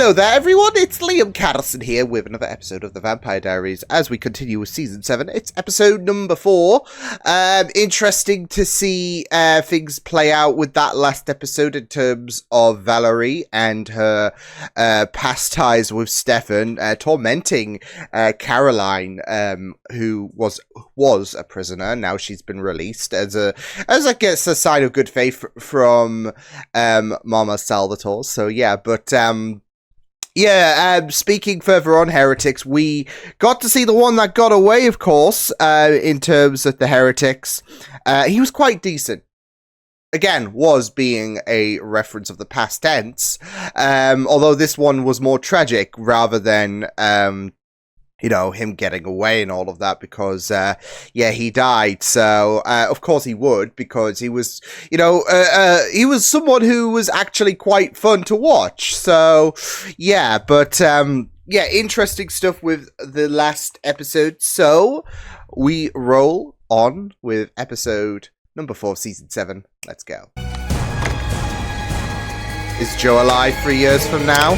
Hello there everyone, it's Liam Caddleson here with another episode of the Vampire Diaries as we continue with Season 7. It's episode number 4. Interesting to see things play out with that last episode in terms of Valerie and her past ties with Stefan, tormenting Caroline, who was a prisoner. Now she's been released as I guess a sign of good faith from Mama Salvatore. So yeah, but speaking further on heretics, we got to see the one that got away, of course, in terms of the heretics. He was quite decent. Again, was being a reference of the past tense, although this one was more tragic rather than, him getting away and all of that because, he died. So, of course he would, because he was, he was someone who was actually quite fun to watch. So, yeah, but, interesting stuff with the last episode. So, we roll on with episode number 4 of Season 7. Let's go. Is Joe alive 3 years from now?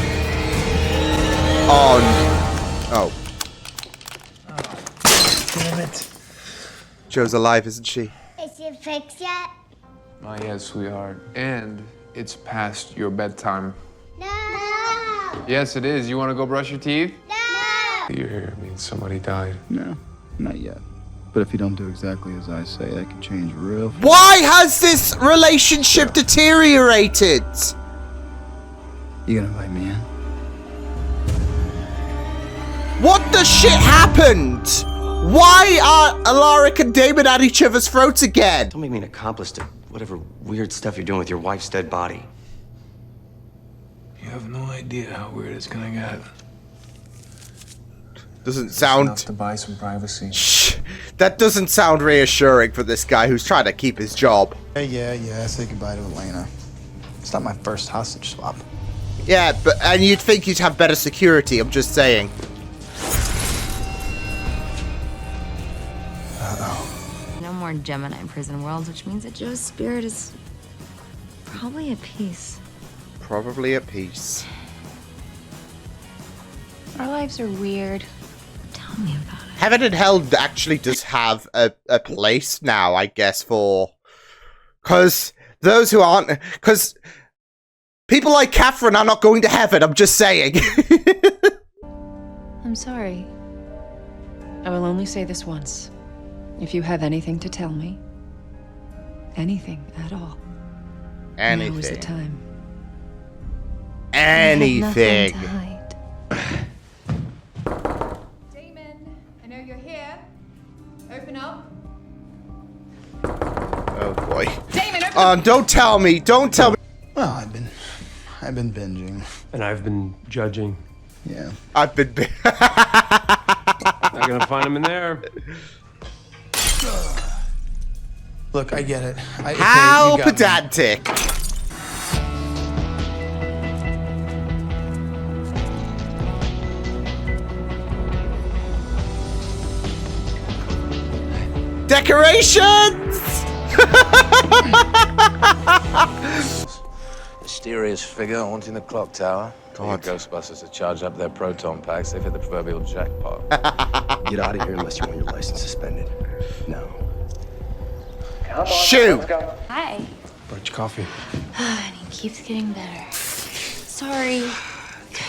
Oh. Damn it. Joe's alive, isn't she? Is it fixed yet? Not yet, sweetheart. And it's past your bedtime. No! Yes, it is. You want to go brush your teeth? No! You're here means somebody died. No, not yet. But if you don't do exactly as I say, that can change real fast. Why has this relationship deteriorated? You gonna invite me in? What the shit happened? Why are Alaric and Damon at each other's throats again? Don't make me an accomplice to whatever weird stuff you're doing with your wife's dead body. You have no idea how weird it's gonna get. Doesn't sound... Enough to buy some privacy. Shh. That doesn't sound reassuring for this guy who's trying to keep his job. Yeah, say goodbye to Elena. It's not my first hostage swap. Yeah, and you'd think you'd have better security, I'm just saying. No more Gemini prison worlds, which means that Joe's spirit is probably at peace. Probably at peace. Our lives are weird. Tell me about it. Heaven and Hell actually does have a place now, I guess, for... Because those who aren't... Because people like Catherine are not going to heaven, I'm just saying. I'm sorry. I will only say this once. If you have anything to tell me, anything at all, now is the time. Anything. I have nothing to hide. Damon, I know you're here. Open up. Oh boy. Damon, open up. Don't tell me. Well, I've been binging. And I've been judging. Yeah. I've been... Not gonna find him in there. Look, I get it. How pedantic. Decorations! Mysterious figure haunting the clock tower. God. Ghostbusters to charge up their proton packs. They've hit the proverbial jackpot. Get out of here unless you want your license suspended. No. Shoot! Hi. Brought you coffee. And he keeps getting better. Sorry.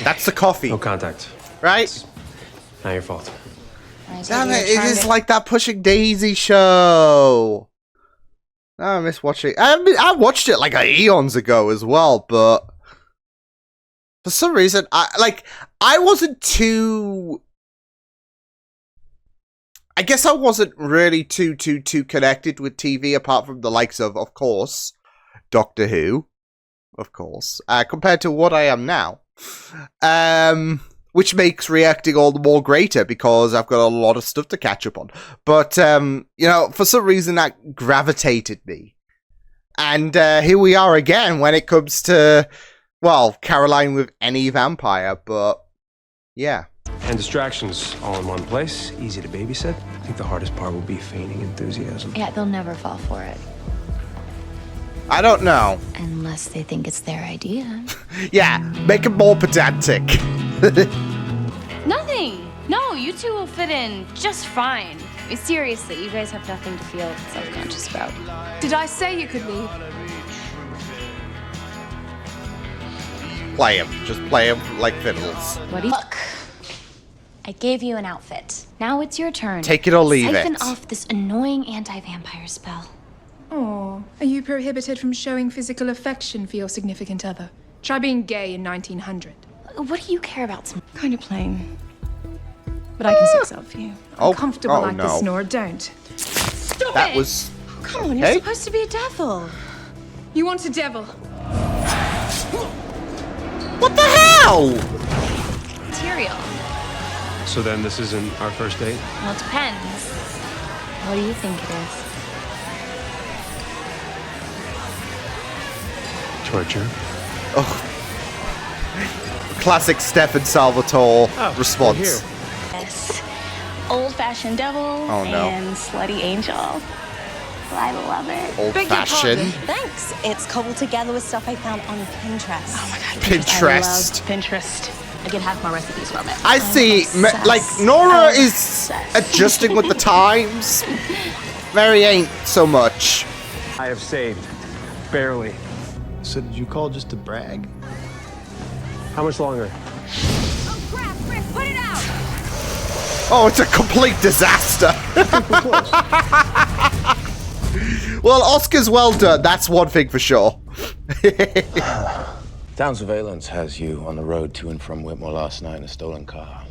That's the coffee, No contact. right? Not your fault. Damn it, it is like that Pushing Daisy show. Oh, I miss watching. I watched it like eons ago as well, but for some reason, I wasn't too. I guess I wasn't really too connected with TV, apart from the likes of course, Doctor Who, of course, compared to what I am now. Which makes reacting all the more greater because I've got a lot of stuff to catch up on. But, for some reason that gravitated me. And here we are again when it comes to, well, Caroline with any vampire, but yeah. And distractions all in one place. Easy to babysit. I think the hardest part will be feigning enthusiasm. Yeah, they'll never fall for it. I don't know. Unless they think it's their idea. Yeah, make it more pedantic. Nothing! No, you two will fit in just fine. Seriously, you guys have nothing to feel self-conscious about. Did I say you could leave? Play him. Just play him like fiddles. What do you... Look, I gave you an outfit. Now it's your turn. Take it or leave Siphon it. off this annoying anti-vampire spell. Oh, are you prohibited from showing physical affection for your significant other? Try being gay in 1900. What do you care about? Some Kind of plain. But I can sex up for you. Oh, I'm comfortable oh, like no. this, Nora. Don't. Stop That it! was... Come on, you're Hey? supposed to be a devil. You want a devil? What the hell? Material. So then this isn't our first date? Well, it depends. What do you think it is? Torture. Oh. Classic Stefan Salvatore Oh, response. we're here. Yes. Old-fashioned devil Oh, no. and slutty angel. I love it. Old Beg your fashioned. Thanks. It's cobbled together with stuff I found on Pinterest. Oh my god, Pinterest. I love Pinterest. I get half my recipes from it. I see. Like, Nora is Obsessed. adjusting with the times. Mary ain't so much. I have saved. Barely. So did you call just to brag? How much longer? Oh crap, Rick, put it out! Oh, it's a complete disaster. Well, Oscar's well done. That's one thing for sure. Town surveillance has you on the road to and from Whitmore last night in a stolen car.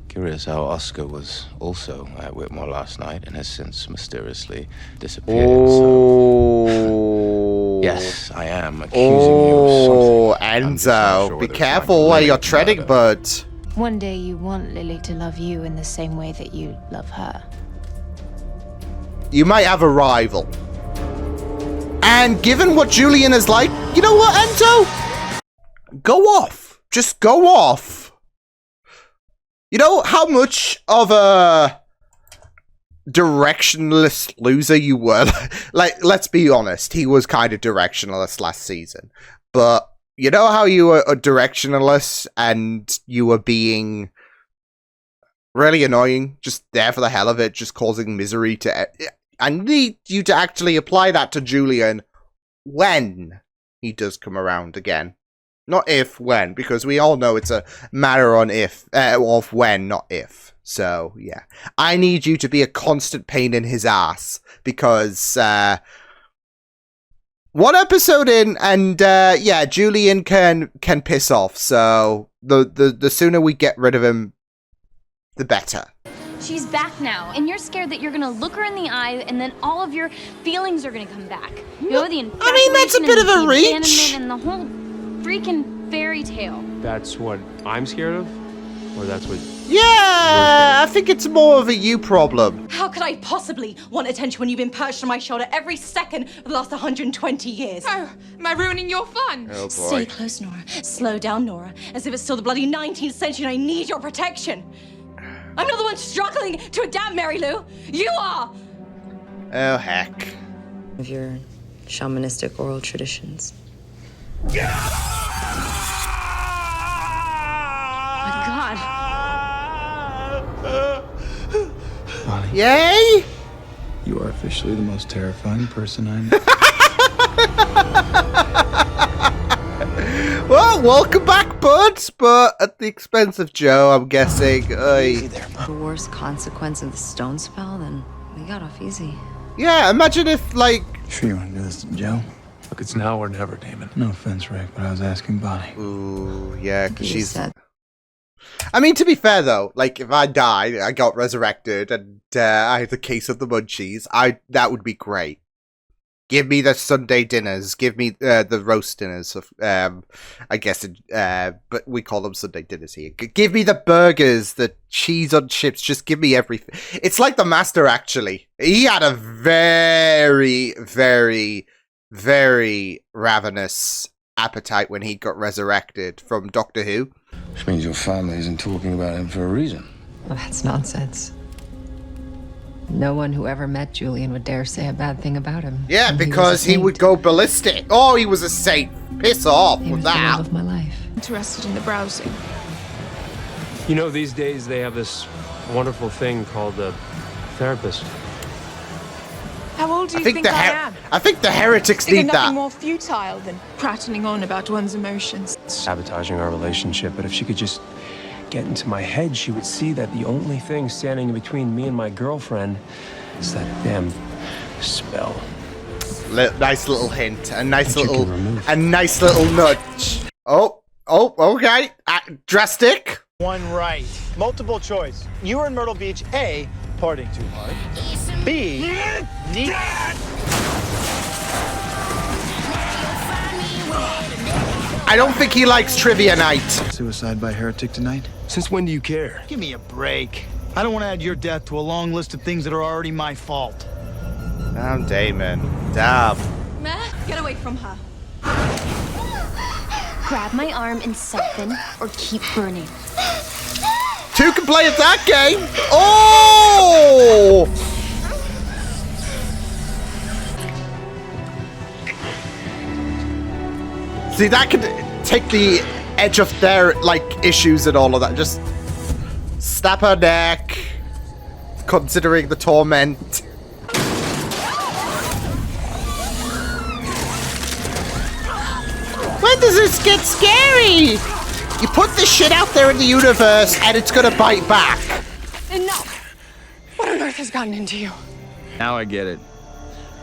Curious how Oscar was also at Whitmore last night and has since mysteriously disappeared. Oh. Yes, I am accusing you of Oh, something. I'm just not Enzo. sure Be whether it's careful like where you're living treading, murder. bud. One day you want Lily to love you in the same way that you love her. You might have a rival. And given what Julian is like, you know what, Enzo? Go off. Just go off. You know how much of a directionless loser you were? Like, let's be honest. He was kind of directionless last season. But you know how you were a directionless and you were being really annoying? Just there for the hell of it, just causing misery to... I need you to actually apply that to Julian when he does come around again. Not if, when, because we all know it's a matter on if, of when, not if. So, yeah. I need you to be a constant pain in his ass, because, one episode in, and, yeah, Julian can piss off, so the sooner we get rid of him, the better. She's back now, and you're scared that you're gonna look her in the eye, and then all of your feelings are gonna come back. You know, the I mean, that's a bit of a reach. abandonment and the whole freaking fairy tale. That's what I'm scared of? Or that's what... Yeah, I think it's more of a you problem. How could I possibly want attention when you've been perched on my shoulder every second for the last 120 years? Oh, am I ruining your fun? Oh, Stay boy. close, Nora. Slow down, Nora. As if it's still the bloody 19th century and I need your protection. I'm not the one struggling to adapt, Mary Lou. You are! Oh, heck. Of your shamanistic oral traditions. Oh my god. Bonnie, Yay! you are officially the most terrifying person I know. Well, welcome back, bud, but at the expense of Joe, I'm guessing. The worst consequence of the stone spell, then we got off easy. Yeah, imagine if, like... Sure you want to do this to Joe? Look, it's now or never, Damon. No offense, Rick, but I was asking Bonnie. Ooh, yeah, because You she's... said I mean, to be fair, though, like, if I died, I got resurrected, and I had the case of the munchies, that would be great. Give me the Sunday dinners. Give me the roast dinners. I guess, but we call them Sunday dinners here. Give me the burgers, the cheese on chips. Just give me everything. It's like the Master, actually. He had a very, very, very ravenous appetite when he got resurrected from Doctor Who. Which means your family isn't talking about him for a reason. well, that's nonsense. No one who ever met Julian would dare say a bad thing about him. Yeah, And because he would go ballistic. Oh, he was a saint. Piss off He with was the love that. of my life. Interested in the browsing. You know, these days they have this wonderful thing called a therapist. How old do you think I am? I think the heretics Think of need nothing that. more futile than prattling on about one's emotions. Sabotaging our relationship, but if she could just get into my head, she would see that the only thing standing between me and my girlfriend is that damn spell. Nice little hint. A nice That you little, can remove. a nice little nudge. Oh, okay. Drastic. One right. Multiple choice. You were in Myrtle Beach. A, partying too hard. B, I don't think he likes trivia night. Suicide by heretic tonight? Since when do you care? Give me a break. I don't want to add your death to a long list of things that are already my fault. Damn, Damon. Damn. Matt, get away from her. Grab my arm and soften, or keep burning. Two can play at that game. Oh! See, that could take the edge off their, like, issues and all of that. Just stab her neck, considering the torment. When does this get scary? You put this shit out there in the universe and it's gonna bite back. Enough! What on earth has gotten into you? Now I get it.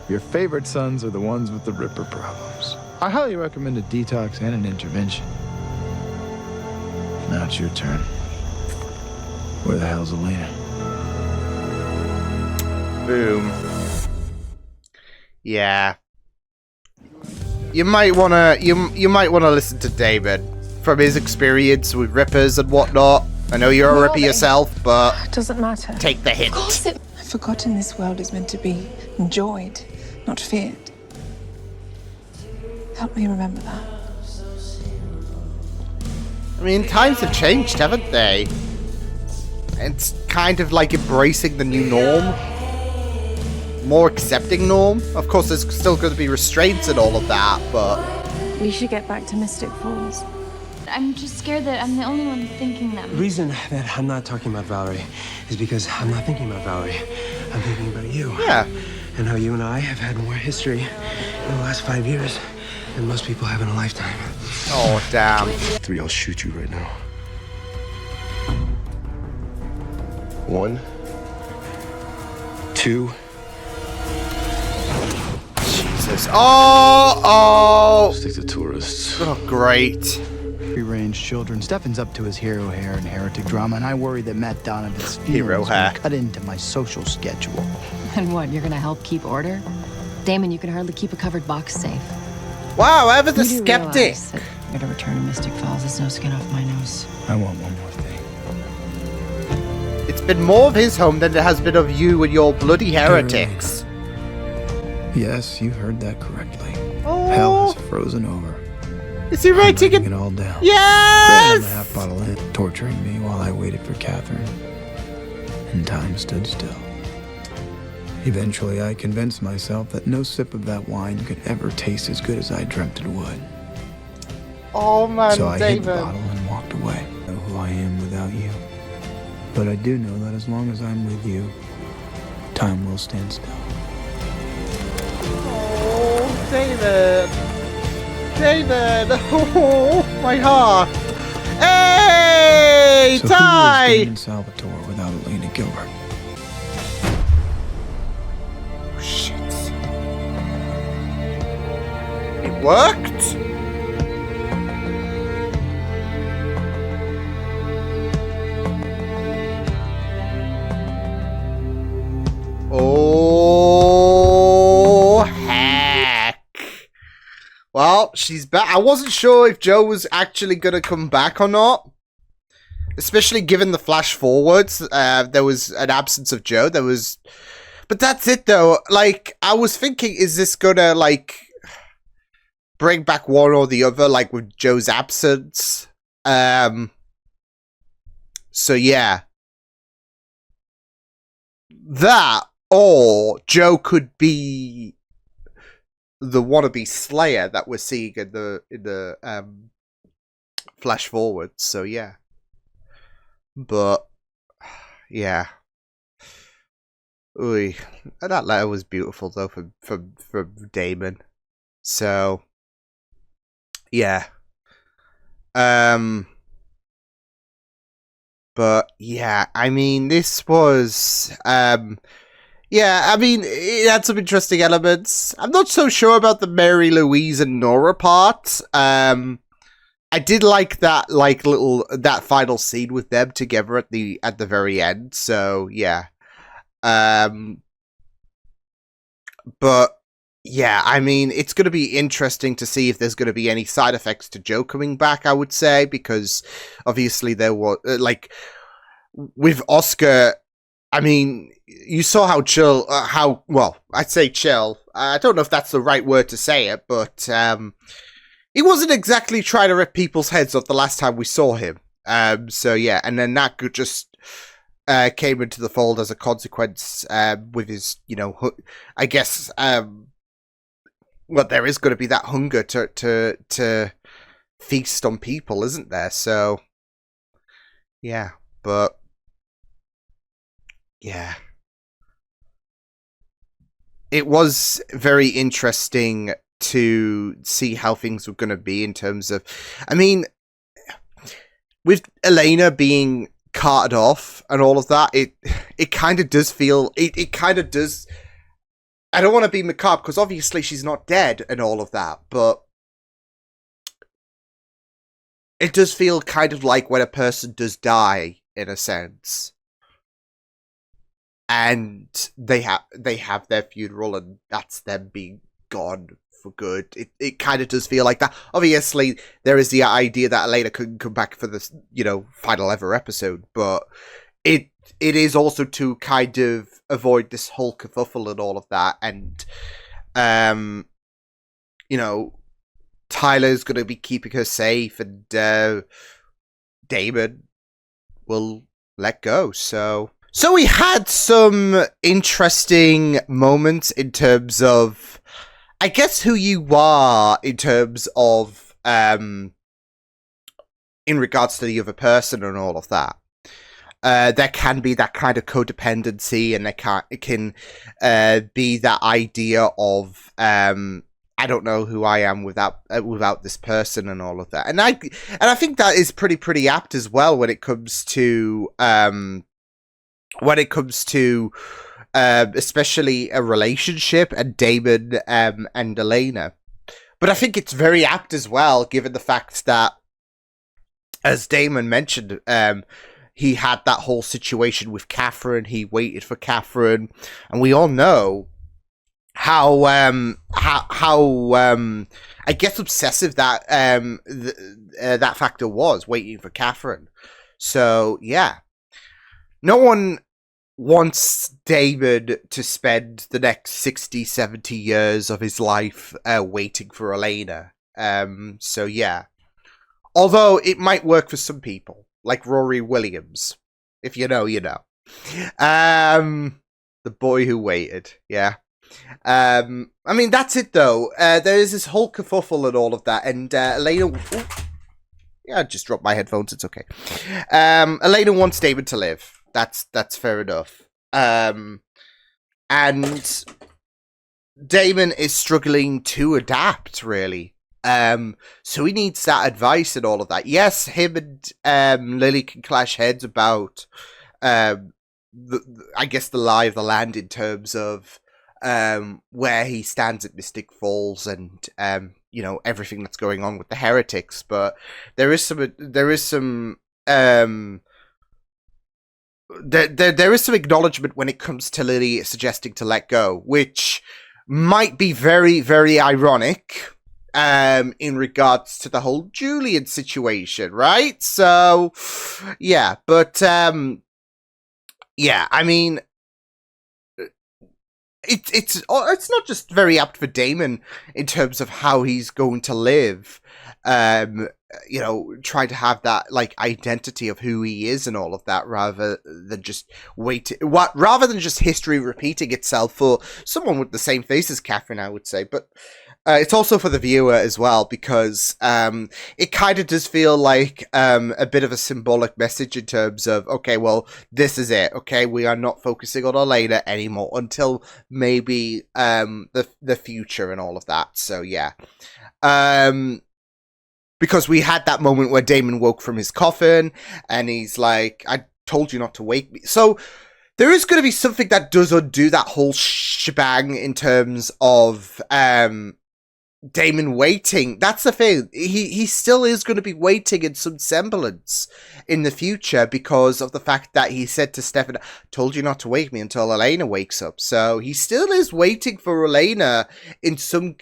Your favorite sons are the ones with the Ripper problems. I highly recommend a detox and an intervention. Now it's your turn. Where the hell's Elena? Boom. Yeah. You might wanna listen to David from his experience with Rippers and whatnot. I know you're a Ripper yourself, but It doesn't matter. take the hint. I've forgotten this world is meant to be enjoyed, not feared. Help me remember that. I mean, times have changed, haven't they? It's kind of like embracing the new norm. More accepting norm. Of course, there's still going to be restraints and all of that, but... We should get back to Mystic Falls. I'm just scared that I'm the only one thinking them. The reason that I'm not talking about Valerie is because I'm not thinking about Valerie. I'm thinking about you. Yeah. And how you and I have had more history in the last 5 years than most people have in a lifetime. Oh, damn. 3, I'll shoot you right now. 1, 2. Jesus. Oh! Stick to tourists. Oh, great. Free-range children. Stefan's up to his hero hair and heretic drama, and I worry that Matt Donovan's Hero feelings hair. will cut into my social schedule. And what, you're gonna help keep order? Damon, you can hardly keep a covered box safe. Wow, ever the You do skeptic. realize that you're gonna return to Mystic Falls. There's no skin off my nose. I want one more thing. It's been more of his home than it has been of you and your bloody heretics. Yes, you heard that correctly. Oh. Hell has frozen over. Is he writing Writing it? it all down. Yes! Grabbing the half bottle in, torturing me while I waited for Catherine. And time stood still. Eventually, I convinced myself that no sip of that wine could ever taste as good as I dreamt it would. Oh man, So I hid the David. bottle and walked away. I know who I am without you. But I do know that as long as I'm with you, time will stand still. Oh, David. David. Oh, my heart. Hey, So tie. who is Damon Salvatore without Elena Gilbert? Oh, shit. It worked. Oh, heck. Well, she's back. I wasn't sure if Joe was actually going to come back or not. Especially given the flash forwards. There was an absence of Joe. There was... But that's it, though. Like, I was thinking, is this going to, like, bring back one or the other, like, with Joe's absence? So, yeah. That or Joe could be the wannabe Slayer that we're seeing in the flash forward. So yeah, but yeah, ooh, that letter was beautiful though from Damon. So yeah, but yeah, I mean, this was yeah, I mean, it had some interesting elements. I'm not so sure about the Mary Louise and Nora part. I did like that, that final scene with them together at the very end. So yeah, but yeah, I mean, it's going to be interesting to see if there's going to be any side effects to Joe coming back. I would say, because obviously there was with Oscar. I mean, you saw how chill, I'd say chill. I don't know if that's the right word to say it, but he wasn't exactly trying to rip people's heads off the last time we saw him. So yeah, and then that just came into the fold as a consequence with his, I guess, there is going to be that hunger to feast on people, isn't there? So yeah, but yeah, it was very interesting to see how things were going to be in terms of, I mean, with Elena being carted off and all of that, it kind of does feel, it kind of does, I don't want to be macabre because obviously she's not dead and all of that, but it does feel kind of like when a person does die, in a sense. And they have their funeral, and that's them being gone for good. It kind of does feel like that. Obviously, there is the idea that Elena couldn't come back for this, final ever episode, but it is also to kind of avoid this whole kerfuffle and all of that. And Tyler's going to be keeping her safe, and Damon will let go. So we had some interesting moments in terms of, I guess, who you are in terms of, in regards to the other person and all of that. There can be that kind of codependency, and it can be that idea of, I don't know who I am without this person and all of that. And I think that is pretty apt as well when it comes to especially a relationship and Damon and Elena. But I think it's very apt as well, given the fact that, as Damon mentioned, he had that whole situation with Catherine. He waited for Catherine, and we all know how I guess obsessive that that factor was, waiting for Catherine. So yeah, no one wants David to spend the next 60, 70 years of his life waiting for Elena. So yeah. Although it might work for some people, like Rory Williams. If you know, you know. The boy who waited, yeah. I mean, that's it though. There is this whole kerfuffle and all of that, and Elena... Ooh, yeah, I just dropped my headphones, it's okay. Elena wants David to live. That's fair enough. And Damon is struggling to adapt, really. So he needs that advice and all of that. Yes, him and Lily can clash heads about I guess the lie of the land in terms of where he stands at Mystic Falls and everything that's going on with the heretics. But there is some acknowledgement when it comes to Lily suggesting to let go, which might be very, very ironic in regards to the whole Julian situation, right? So, yeah, but, yeah, I mean, it's not just very apt for Damon in terms of how he's going to live. You know, trying to have that like identity of who he is and all of that, rather than just history repeating itself for someone with the same face as Catherine, I would say. But it's also for the viewer as well, because it kind of does feel like a bit of a symbolic message in terms of, okay, well, this is it. Okay, we are not focusing on Elena anymore until maybe the future and all of that. So yeah. Because we had that moment where Damon woke from his coffin, and he's like, I told you not to wake me. So there is going to be something that does undo that whole shebang in terms of Damon waiting. That's the thing. He still is going to be waiting in some semblance in the future, because of the fact that he said to Stefan, told you not to wake me until Elena wakes up. So he still is waiting for Elena in some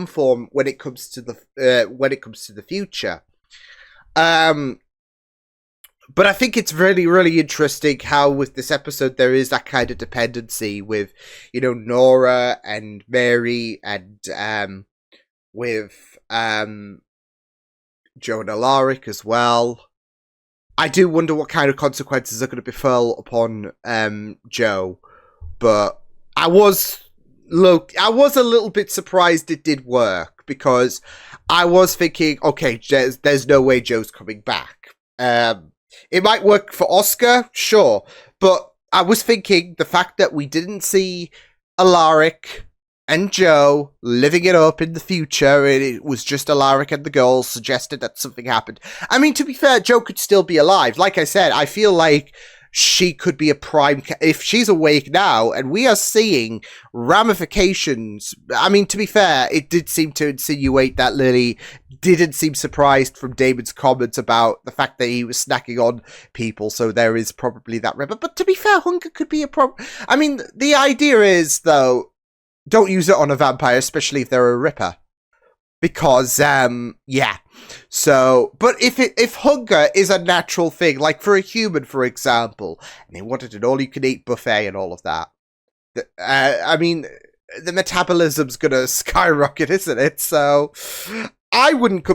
form when it comes to the future. But I think it's really, really interesting how with this episode there is that kind of dependency with, you know, Nora and Mary, and with Joe and Alaric as well. I do wonder what kind of consequences are going to befall upon Joe, but I was a little bit surprised it did work, because I was thinking, okay, there's no way Joe's coming back. It might work for Oscar, sure, but I was thinking the fact that we didn't see Alaric and Joe living it up in the future, it was just Alaric and the girls, suggested that something happened. I mean, to be fair, Joe could still be alive. Like I said, I feel like she could be a prime, if she's awake now, and we are seeing ramifications. I mean, to be fair, it did seem to insinuate that Lily didn't seem surprised from Damon's comments about the fact that he was snacking on people, so there is probably that ripper. But to be fair, hunger could be a problem. I mean, the idea is, though, don't use it on a vampire, especially if they're a ripper. Because, yeah. So, but if hunger is a natural thing, like for a human, for example, and they wanted an all-you-can-eat buffet and all of that, I mean, the metabolism's gonna skyrocket, isn't it? So, I wouldn't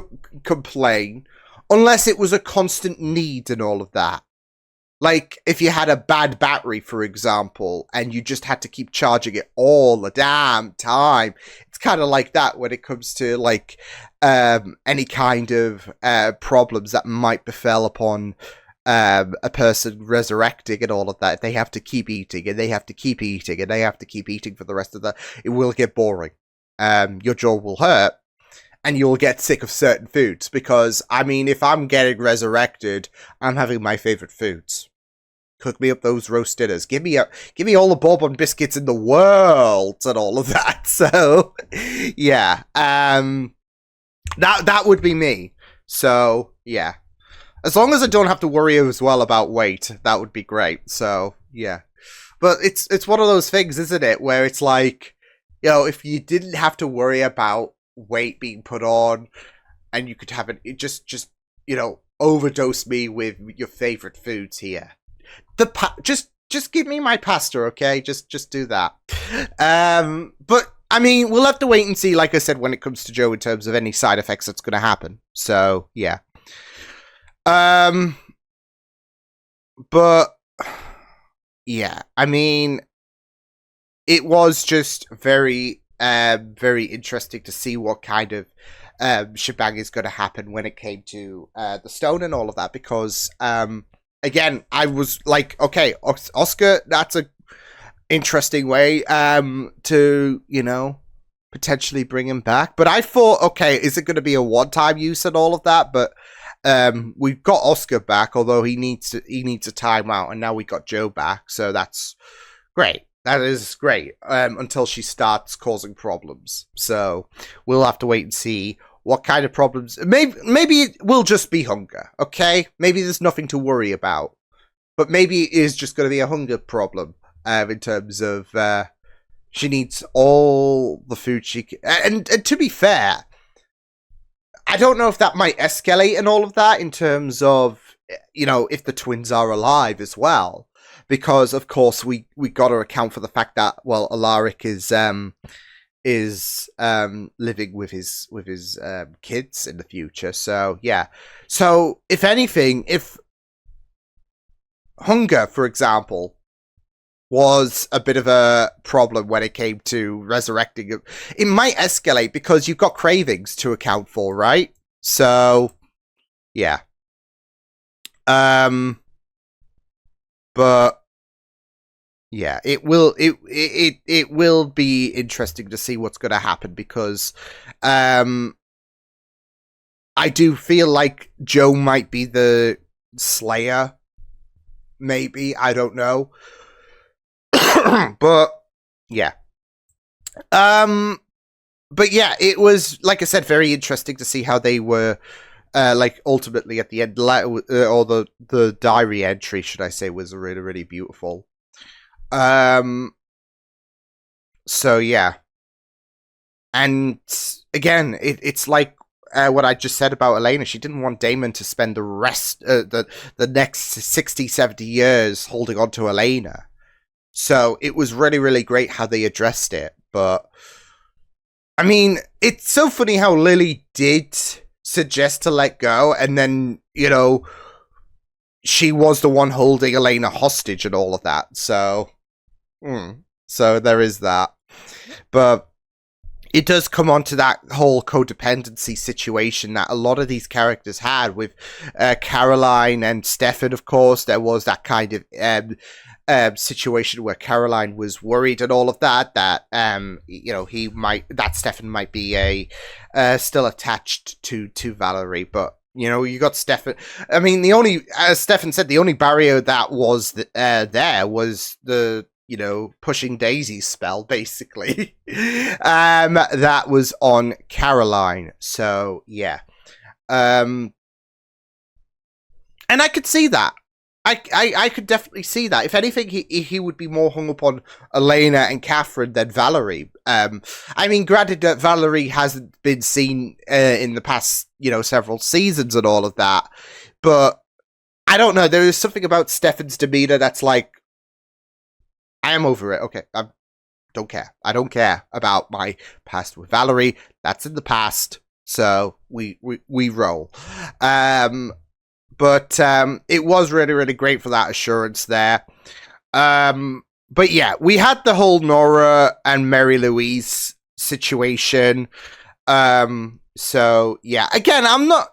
complain, unless it was a constant need and all of that. Like, if you had a bad battery, for example, and you just had to keep charging it all the damn time. It's kind of like that when it comes to, like, any kind of problems that might befell upon a person resurrecting and all of that. They have to keep eating, and they have to keep eating, and they have to keep eating for the rest of the... It will get boring. Your jaw will hurt, and you'll get sick of certain foods, because, I mean, if I'm getting resurrected, I'm having my favorite foods. Cook me up those roast dinners. Give me all the bourbon biscuits in the world and all of that. So, yeah. That would be me. So, yeah. As long as I don't have to worry as well about weight, that would be great. So, yeah. But it's one of those things, isn't it, where it's like, you know, if you didn't have to worry about weight being put on, and you could have it just you know, overdose me with your favorite foods here. Just give me my pasta, okay? Just do that. But I mean, we'll have to wait and see, like I said, when it comes to Joe in terms of any side effects that's going to happen. So yeah. But yeah, I mean, it was just very interesting to see what kind of shebang is going to happen when it came to the stone and all of that, because again, I was like, okay, Oscar, that's a interesting way to, you know, potentially bring him back. But I thought, okay, is it going to be a one-time use and all of that? But we've got Oscar back, although he needs a timeout, and now we got Joe back, so that's great. That is great, until she starts causing problems. So we'll have to wait and see what kind of problems. Maybe it will just be hunger, okay? Maybe there's nothing to worry about. But maybe it is just going to be a hunger problem, in terms of she needs all the food she can. And to be fair, I don't know if that might escalate and all of that in terms of, you know, if the twins are alive as well. because of course we got to account for the fact that, well, Alaric is living with his kids in the future. So yeah, so if anything, if hunger, for example, was a bit of a problem when it came to resurrecting it, it might escalate because you've got cravings to account for, right? So yeah. But yeah, it will be interesting to see what's going to happen, because I do feel like Joe might be the Slayer. Maybe, I don't know. But yeah. But yeah, it was, like I said, very interesting to see how they were like ultimately at the end, or the diary entry, should I say, was really, really beautiful. So yeah, and again, it's like what I just said about Elena. She didn't want Damon to spend the rest the next 60, 70 years holding on to Elena. So it was really, really great how they addressed it. But I mean, it's so funny how Lily did suggest to let go, and then, you know, she was the one holding Elena hostage and all of that. So, so there is that. But it does come on to that whole codependency situation that a lot of these characters had with Caroline and Stefan. Of course, there was that kind of situation where Caroline was worried and all of that, that you know, Stefan might be still attached to Valerie. But you know, you got Stefan. I mean, the only, as Stefan said, the only barrier that was there was the, you know, Pushing Daisies spell, basically. That was on Caroline. So yeah, and I could see that. I could definitely see that. If anything, he would be more hung up on Elena and Catherine than Valerie. I mean, granted that Valerie hasn't been seen in the past, you know, several seasons and all of that, but I don't know. There is something about Stefan's demeanor that's like, I am over it. Okay, I don't care. I don't care about my past with Valerie. That's in the past. So we roll. But it was really, really great for that assurance there. But yeah, we had the whole Nora and Mary Louise situation. So yeah, again, I'm not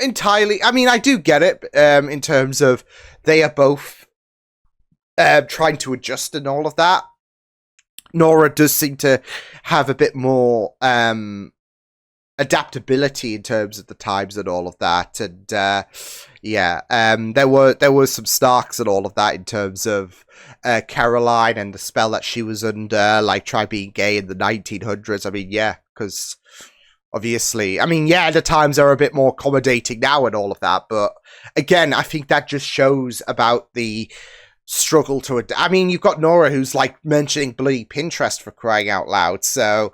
entirely, I mean, I do get it, in terms of they are both trying to adjust and all of that. Nora does seem to have a bit more adaptability in terms of the times and all of that, and yeah, there were some Starks and all of that in terms of Caroline and the spell that she was under, like try being gay in the 1900s. I mean, yeah, because obviously, I mean, yeah, the times are a bit more accommodating now and all of that, but again, I think that just shows about the struggle to I mean, you've got Nora who's like mentioning bloody Pinterest, for crying out loud. So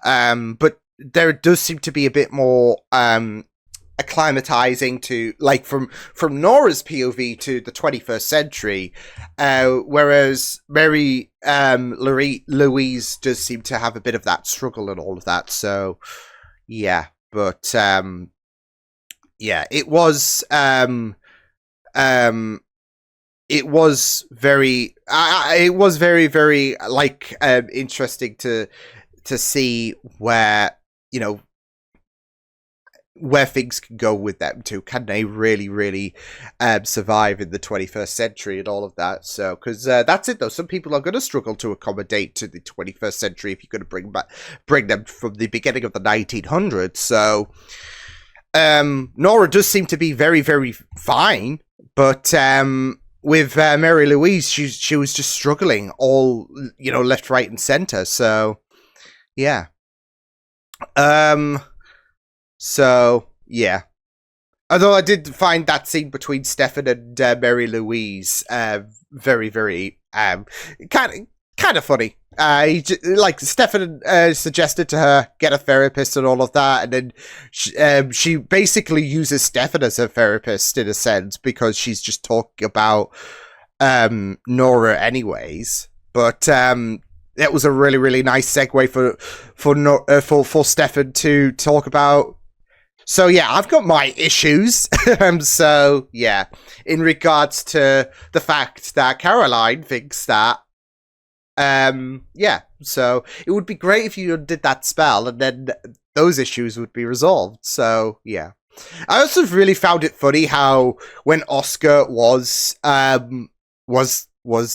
but there does seem to be a bit more acclimatizing to, like, from Nora's POV to the 21st century, whereas Mary Louise does seem to have a bit of that struggle and all of that. So yeah, but yeah, it was very very like interesting to see where, you know, where things can go with them too. Can they really, really survive in the 21st century and all of that? So, because that's it though. Some people are going to struggle to accommodate to the 21st century if you're going to bring them from the beginning of the 1900s. So, Nora does seem to be very, very fine, but with Mary Louise, she was just struggling all, you know, left, right, and center. So, yeah. So yeah. Although I did find that scene between Stefan and Mary Louise very, very kind of funny. Like Stefan suggested to her get a therapist and all of that, and then she basically uses Stefan as her therapist in a sense, because she's just talking about Nora anyways. But that was a really, really nice segue for Stefan to talk about. So yeah, I've got my issues. So yeah, in regards to the fact that Caroline thinks that, yeah, so it would be great if you did that spell and then those issues would be resolved. So yeah, I also really found it funny how when Oscar was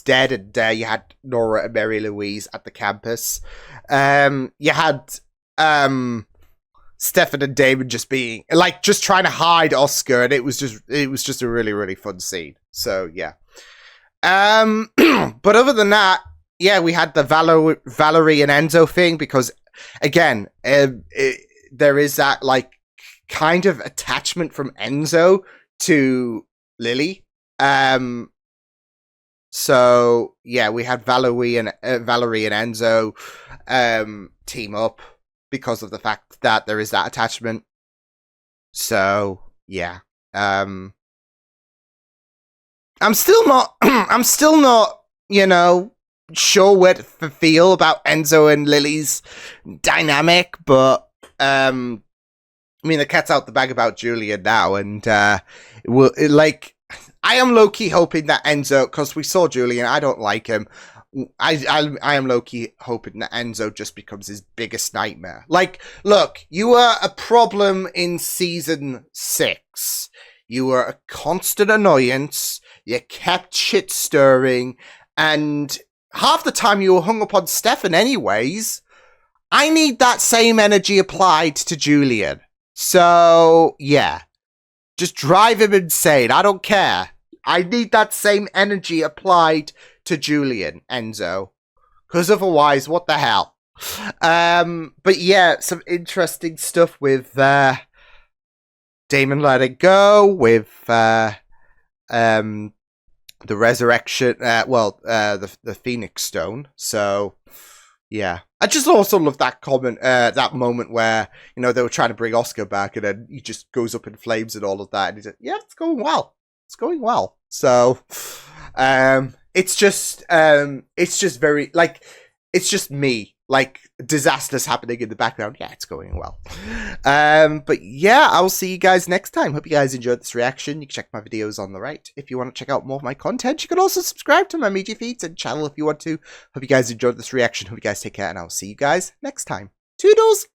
dead and you had Nora and Mary Louise at the campus, you had Stefan and Damon just being like just trying to hide Oscar, and it was just a really, really fun scene. So yeah. But other than that, yeah, we had the Valerie and Enzo thing because again, there is that like kind of attachment from Enzo to Lily. So yeah, we had Valerie and Enzo team up because of the fact that there is that attachment. So yeah, I'm still not you know, sure what to feel about Enzo and Lily's dynamic, but I mean the cat's out the bag about Julian now, and I am low-key hoping that Enzo, because we saw Julian, I don't like him. I am low-key hoping that Enzo just becomes his biggest nightmare. Like, look, you were a problem in season 6. You were a constant annoyance. You kept shit stirring, and half the time you were hung up on Stefan anyways. I need that same energy applied to Julian. So, yeah. Just drive him insane. I don't care. I need that same energy applied to Julian, Enzo. Because otherwise, what the hell? But yeah, some interesting stuff with Damon letting go, with the resurrection, the Phoenix Stone. So, yeah. I just also love that comment, that moment where, you know, they were trying to bring Oscar back and then he just goes up in flames and all of that. And he's like, yeah, it's going well. It's going well. So, it's just very, like, it's just me. Like, disasters happening in the background. Yeah, it's going well. But yeah, I will see you guys next time. Hope you guys enjoyed this reaction. You can check my videos on the right. If you want to check out more of my content, you can also subscribe to my media feeds and channel if you want to. Hope you guys enjoyed this reaction. Hope you guys take care, and I will see you guys next time. Toodles!